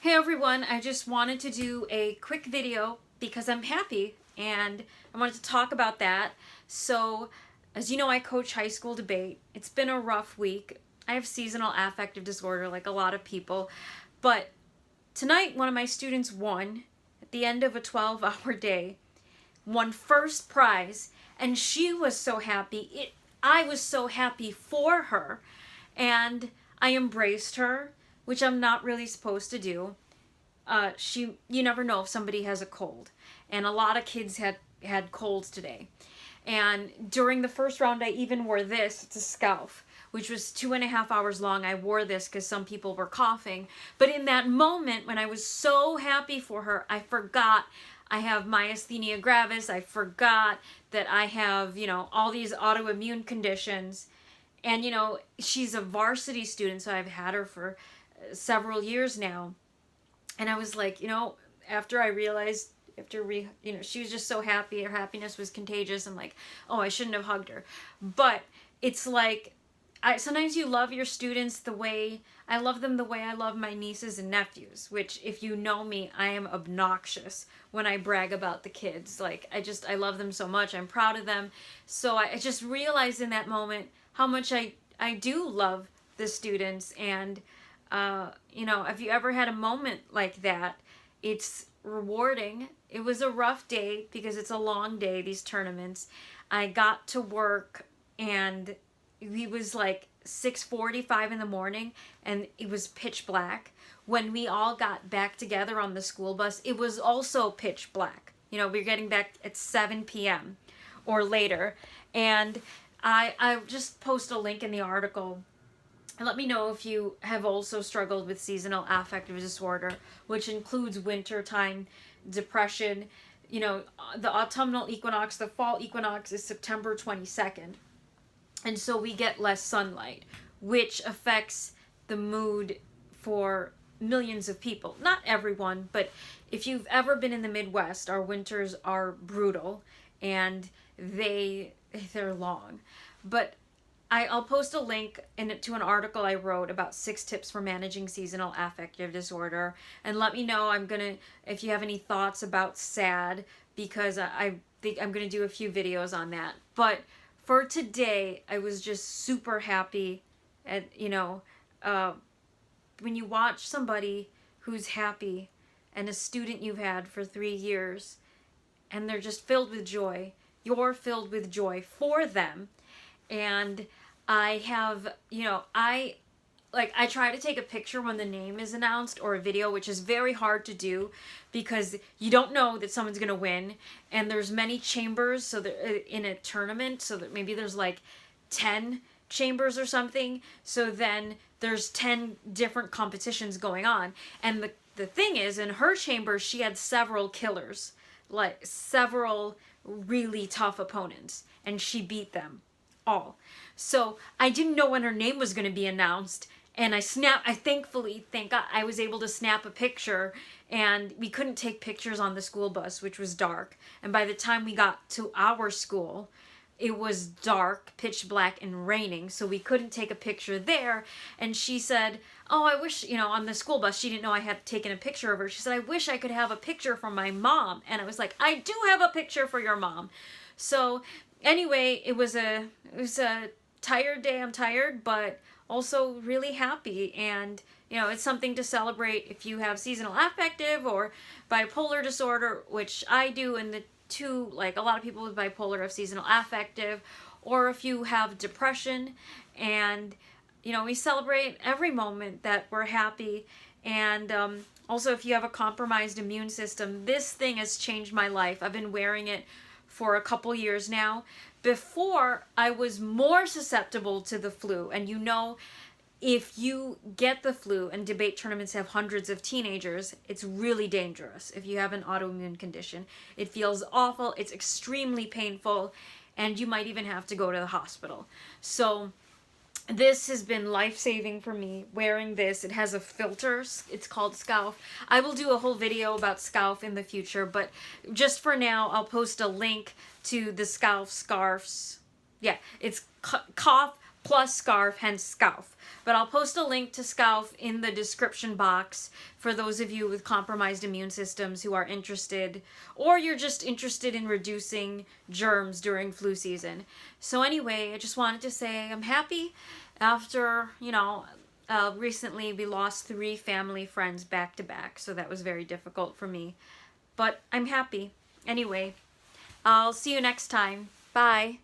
Hey everyone, I just wanted to do a quick video because I'm happy and I wanted to talk about that. So, as you know, I coach high school debate. It's been a rough week. I have seasonal affective disorder like a lot of people, but tonight one of my students won at the end of a 12-hour day, won first prize, and she was so happy. I was so happy for her, and I embraced her, which I'm not really supposed to do. You never know if somebody has a cold, and a lot of kids had colds today. And during the first round, I even wore this. It's a scarf, which was 2.5 hours long. I wore this because some people were coughing. But in that moment, when I was so happy for her, I forgot I have myasthenia gravis. I forgot that I have, all these autoimmune conditions. And, she's a varsity student, so I've had her for several years now. And I was like, after I realized, she was just so happy, her happiness was contagious. I'm like, oh, I shouldn't have hugged her. But it's like, sometimes you love your students the way, I love them the way I love my nieces and nephews, which if you know me, I am obnoxious when I brag about the kids. Like, I love them so much. I'm proud of them. So I just realized in that moment how much I do love the students. And if you ever had a moment like that, it's rewarding. It was a rough day because it's a long day, these tournaments. I got to work and it was like 6:45 in the morning and it was pitch black. When we all got back together on the school bus, it was also pitch black. We were getting back at 7 p.m. or later. And I just post a link in the article. And let me know if you have also struggled with seasonal affective disorder, which includes wintertime depression. The autumnal equinox, the fall equinox is September 22nd. And so we get less sunlight, which affects the mood for millions of people. Not everyone, but if you've ever been in the Midwest, our winters are brutal and they're long. But I'll post a link to an article I wrote about 6 tips for managing seasonal affective disorder. And let me know if you have any thoughts about SAD, because I think I'm going to do a few videos on that. But for today, I was just super happy at, when you watch somebody who's happy and a student you've had for 3 years and they're just filled with joy, you're filled with joy for them. And I have, I try to take a picture when the name is announced or a video, which is very hard to do because you don't know that someone's going to win. And there's many chambers so that in a tournament, so that maybe there's like 10 chambers or something. So then there's 10 different competitions going on. And the thing is, in her chamber, she had several killers, like several really tough opponents, and she beat them all. So I didn't know when her name was going to be announced, and I thankfully, thank God, I was able to snap a picture, and we couldn't take pictures on the school bus, which was dark. And by the time we got to our school, it was dark, pitch black, and raining, so we couldn't take a picture there. And she said, oh, I wish, on the school bus, she didn't know I had taken a picture of her. She said, I wish I could have a picture for my mom. And I was like, I do have a picture for your mom. So anyway, it was a tired day. I'm tired, but also really happy. And, it's something to celebrate if you have seasonal affective or bipolar disorder, which I do, and the two, like a lot of people with bipolar have seasonal affective, or if you have depression. And, we celebrate every moment that we're happy. And also, if you have a compromised immune system, this thing has changed my life. I've been wearing it for a couple years now. Before, I was more susceptible to the flu. And if you get the flu, and debate tournaments have hundreds of teenagers, it's really dangerous if you have an autoimmune condition. It feels awful, it's extremely painful, and you might even have to go to the hospital. So this has been life-saving for me, wearing this. It has a filter. It's called Scalf. I will do a whole video about Scalf in the future, but just for now, I'll post a link to the Scalf scarves. Yeah, it's cough, plus scarf, hence Scalf. But I'll post a link to Scalf in the description box for those of you with compromised immune systems who are interested, or you're just interested in reducing germs during flu season. So anyway, I just wanted to say I'm happy after, recently we lost 3 family friends back to back, so that was very difficult for me. But I'm happy. Anyway, I'll see you next time. Bye.